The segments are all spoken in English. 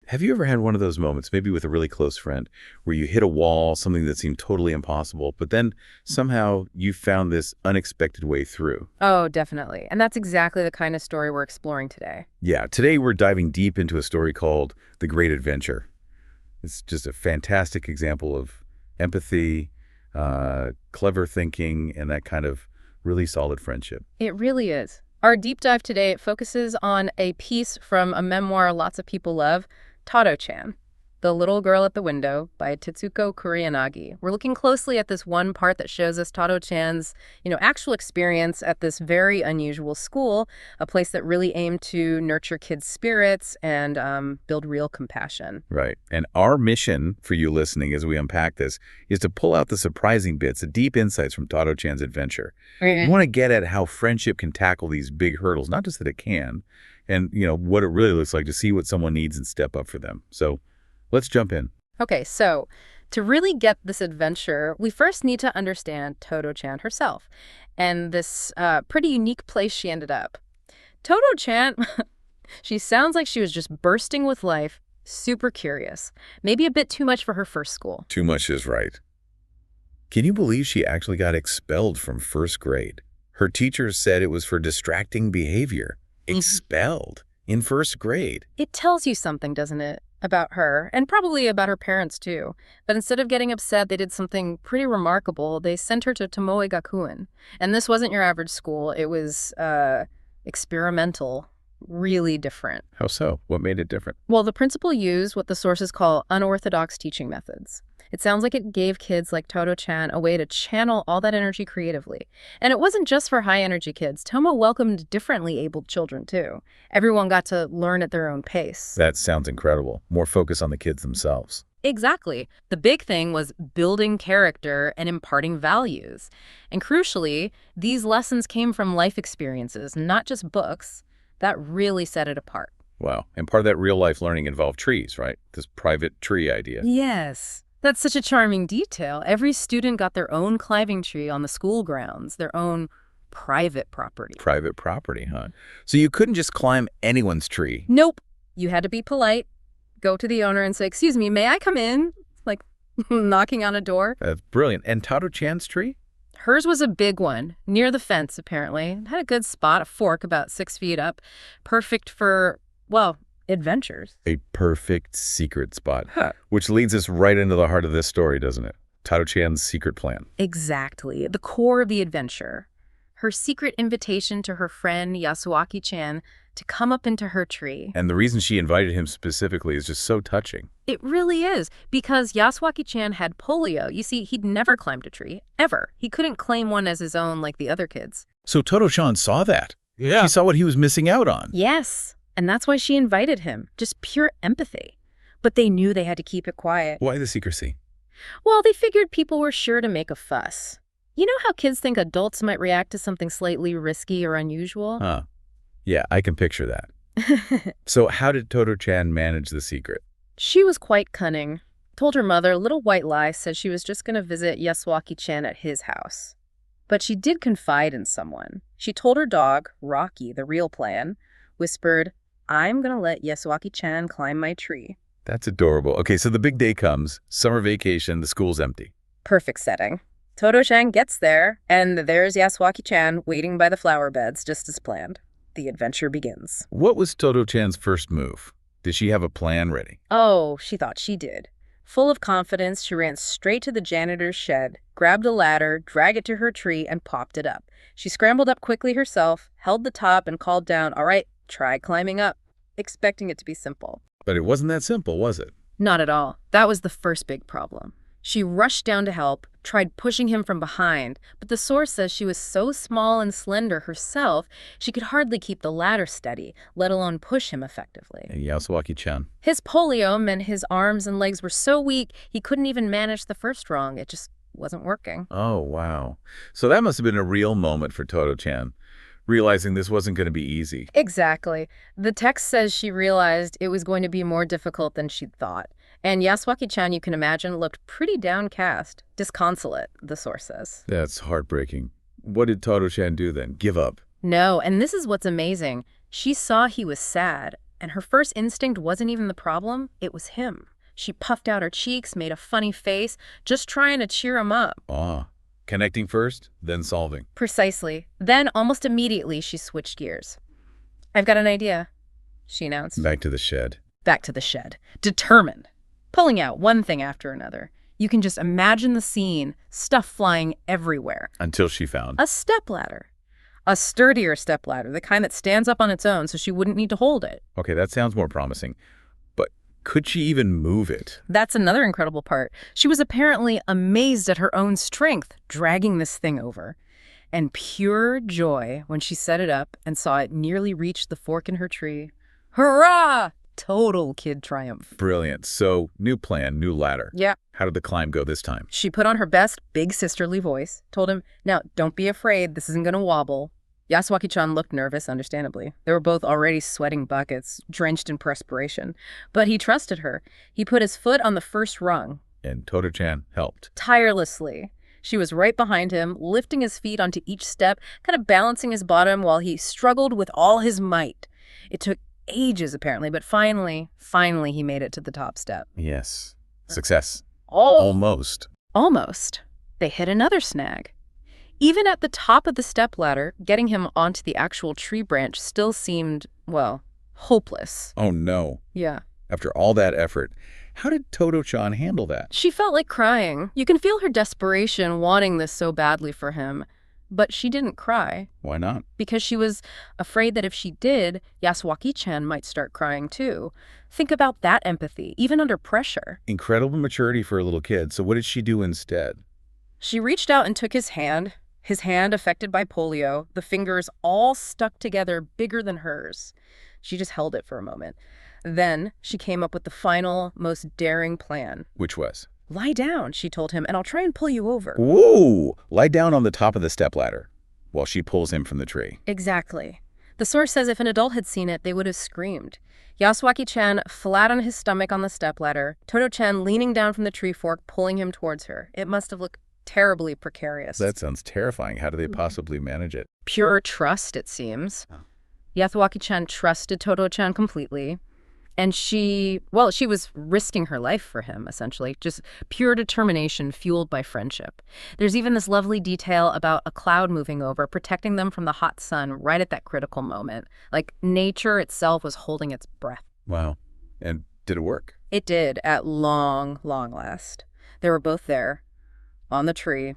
Have you ever had one of those moments, maybe with a really close friend, where you hit a wall, something that seemed totally impossible, but then somehow you found this unexpected way through? Oh, definitely. And that's exactly the kind of story we're exploring today. Yeah, today we're diving deep into a story called The Great Adventure. It's just a fantastic example of empathy, clever thinking, and that kind of really solid friendship. It really is. Our deep dive today focuses on a piece from a memoir lots of people love, Totto-chan, The Little Girl at the Window by Tetsuko Kuroyanagi. We're looking closely at this one part that shows us Totto-chan's, actual experience at this very unusual school, a place that really aimed to nurture kids' spirits and build real compassion. Right. And our mission for you listening as we unpack this is to pull out the surprising bits, the deep insights from Totto-chan's adventure. We want to get at how friendship can tackle these big hurdles, not just that it can, and, what it really looks like to see what someone needs and step up for them. So let's jump in. Okay, so to really get this adventure, we first need to understand Totto-chan herself and this pretty unique place she ended up. Totto-chan, she sounds like she was just bursting with life, super curious, maybe a bit too much for her first school. Too much is right. Can you believe she actually got expelled from first grade? Her teachers said it was for distracting behavior. Expelled in first grade. It tells you something, doesn't it? About her, and probably about her parents too. But instead of getting upset, they did something pretty remarkable. They sent her to Tomoe Gakuen. And this wasn't your average school. It was experimental, really different. How so? What made it different? Well, the principal used what the sources call unorthodox teaching methods. It sounds like it gave kids like Totto-chan a way to channel all that energy creatively. And it wasn't just for high-energy kids. Tomo welcomed differently abled children, too. Everyone got to learn at their own pace. That sounds incredible. More focus on the kids themselves. Exactly. The big thing was building character and imparting values. And crucially, these lessons came from life experiences, not just books. That really set it apart. Wow. And part of that real-life learning involved trees, right? This private tree idea. Yes. That's such a charming detail. Every student got their own climbing tree on the school grounds, their own private property. Private property, huh? So you couldn't just climb anyone's tree? Nope. You had to be polite, go to the owner and say, "Excuse me, may I come in?" Like knocking on a door. That's brilliant. And Totto-chan's tree? Hers was a big one, near the fence, apparently. It had a good spot, a fork about 6 feet up. Perfect for, adventures. A perfect secret spot, which leads us right into the heart of this story, doesn't it? Totto-chan's secret plan. Exactly. The core of the adventure. Her secret invitation to her friend Yasuaki-chan to come up into her tree. And the reason she invited him specifically is just so touching. It really is, because Yasuaki-chan had polio. You see, he'd never climbed a tree, ever. He couldn't claim one as his own like the other kids. So Totto-chan saw that. Yeah. She saw what he was missing out on. Yes. And that's why she invited him. Just pure empathy. But they knew they had to keep it quiet. Why the secrecy? Well, they figured people were sure to make a fuss. You know how kids think adults might react to something slightly risky or unusual? Huh. Yeah, I can picture that. So how did Totto-chan manage the secret? She was quite cunning. Told her mother a little white lie, said she was just going to visit Yasuaki-chan at his house. But she did confide in someone. She told her dog, Rocky, the real plan, whispered, "I'm going to let Yasuaki-chan climb my tree." That's adorable. Okay, so the big day comes, summer vacation, the school's empty. Perfect setting. Totto-chan gets there, and there's Yasuaki-chan waiting by the flower beds just as planned. The adventure begins. What was Totto-chan's first move? Did she have a plan ready? Oh, she thought she did. Full of confidence, she ran straight to the janitor's shed, grabbed a ladder, dragged it to her tree, and popped it up. She scrambled up quickly herself, held the top, and called down, "All right, try climbing up," expecting it to be simple. But it wasn't that simple, was it? Not at all. That was the first big problem. She rushed down to help, tried pushing him from behind, but the source says she was so small and slender herself, she could hardly keep the ladder steady, let alone push him effectively. Hey, Yasuaki-chan. His polio meant his arms and legs were so weak, he couldn't even manage the first rung. It just wasn't working. Oh, wow. So that must have been a real moment for Totto-chan, realizing this wasn't going to be easy. Exactly. The text says she realized it was going to be more difficult than she'd thought. And Yasuaki-chan, you can imagine, looked pretty downcast, disconsolate, the source says. That's heartbreaking. What did Totto-chan do then? Give up? No, and this is what's amazing. She saw he was sad, And her first instinct wasn't even the problem, it was him. She puffed out her cheeks, made a funny face, just trying to cheer him up. Ah, connecting first, then solving. Precisely. Then, almost immediately, she switched gears. "I've got an idea," she announced. Back to the shed. Back to the shed. Determined. Pulling out one thing after another. You can just imagine the scene, stuff flying everywhere. Until she found a stepladder. A sturdier stepladder, the kind that stands up on its own so she wouldn't need to hold it. Okay, that sounds more promising. But could she even move it? That's another incredible part. She was apparently amazed at her own strength, dragging this thing over. And pure joy when she set it up and saw it nearly reach the fork in her tree. Hurrah! Total kid triumph. Brilliant. So, new plan, new ladder. Yeah. How did the climb go this time? She put on her best big sisterly voice, told him, "Now, don't be afraid, this isn't going to wobble." Yasuaki-chan looked nervous, understandably. They were both already sweating buckets, drenched in perspiration. But he trusted her. He put his foot on the first rung. And Totto-chan helped. Tirelessly. She was right behind him, lifting his feet onto each step, kind of balancing his bottom while he struggled with all his might. It took ages, apparently, but finally he made it to the top step. Yes. Success. Oh! Almost. Almost. They hit another snag. Even at the top of the stepladder, getting him onto the actual tree branch still seemed, well, hopeless. Oh no. Yeah. After all that effort, how did Totto-chan handle that? She felt like crying. You can feel her desperation wanting this so badly for him. But she didn't cry. Why not? Because she was afraid that if she did, Yasuaki-chan might start crying too. Think about that empathy, even under pressure. Incredible maturity for a little kid. So what did she do instead? She reached out and took his hand affected by polio, the fingers all stuck together bigger than hers. She just held it for a moment. Then she came up with the final, most daring plan. Which was? "Lie down," she told him, "and I'll try and pull you over." Whoa! Lie down on the top of the stepladder while she pulls him from the tree. Exactly. The source says if an adult had seen it, they would have screamed. Yasuaki-chan flat on his stomach on the stepladder, Totto-chan leaning down from the tree fork, pulling him towards her. It must have looked terribly precarious. That sounds terrifying. How do they possibly manage it? Pure trust, it seems. Yasuaki-chan trusted Totto-chan completely. And she was risking her life for him, essentially. Just pure determination fueled by friendship. There's even this lovely detail about a cloud moving over, protecting them from the hot sun right at that critical moment. Like nature itself was holding its breath. Wow. And did it work? It did, at long last. They were both there, on the tree,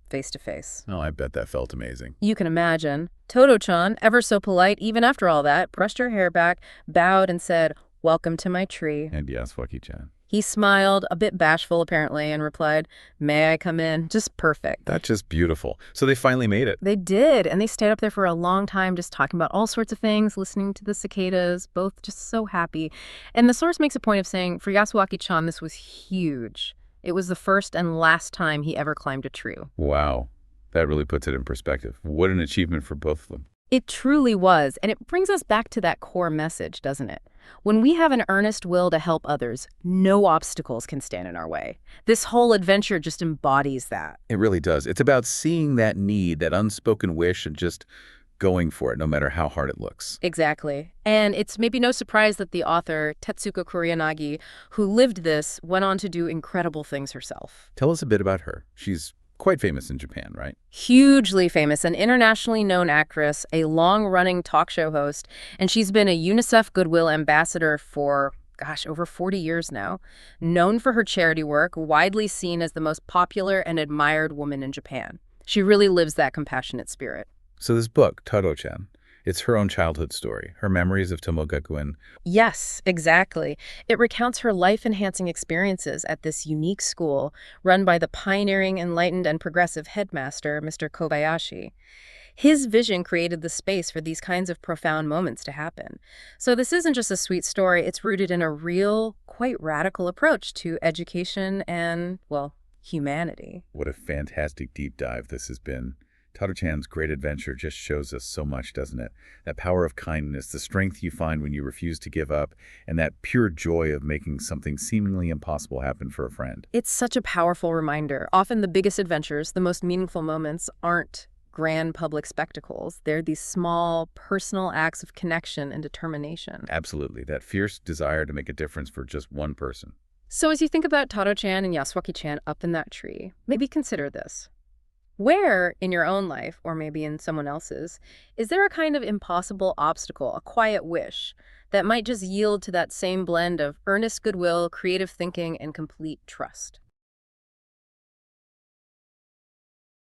face to face. Oh, I bet that felt amazing. You can imagine. Totto-chan, ever so polite, even after all that, brushed her hair back, bowed and said, "Welcome to my tree." And Yasuaki-chan. He smiled, a bit bashful apparently, and replied, "May I come in?" Just perfect. That's just beautiful. So they finally made it. They did, and they stayed up there for a long time just talking about all sorts of things, listening to the cicadas, both just so happy. And the source makes a point of saying, for Yasuaki-chan, this was huge. It was the first and last time he ever climbed a tree. Wow. That really puts it in perspective. What an achievement for both of them. It truly was, and it brings us back to that core message, doesn't it? When we have an earnest will to help others, no obstacles can stand in our way. This whole adventure just embodies that. It really does. It's about seeing that need, that unspoken wish, and just going for it, no matter how hard it looks. Exactly. And it's maybe no surprise that the author, Tetsuko Kuroyanagi, who lived this, went on to do incredible things herself. Tell us a bit about her. She's quite famous in Japan, right? Hugely famous, an internationally known actress, a long-running talk show host, and she's been a UNICEF Goodwill Ambassador for, over 40 years now. Known for her charity work, widely seen as the most popular and admired woman in Japan. She really lives that compassionate spirit. So this book, Totto-chan, it's her own childhood story, her memories of Tomogakuen. Yes, exactly. It recounts her life-enhancing experiences at this unique school run by the pioneering, enlightened, and progressive headmaster, Mr. Kobayashi. His vision created the space for these kinds of profound moments to happen. So this isn't just a sweet story. It's rooted in a real, quite radical approach to education and, well, humanity. What a fantastic deep dive this has been. Totto-chan's great adventure just shows us so much, doesn't it? That power of kindness, the strength you find when you refuse to give up, and that pure joy of making something seemingly impossible happen for a friend. It's such a powerful reminder. Often the biggest adventures, the most meaningful moments, aren't grand public spectacles. They're these small, personal acts of connection and determination. Absolutely. That fierce desire to make a difference for just one person. So as you think about Totto-chan and Yasuaki-chan up in that tree, maybe consider this. Where in your own life, or maybe in someone else's, is there a kind of impossible obstacle, a quiet wish, that might just yield to that same blend of earnest goodwill, creative thinking, and complete trust?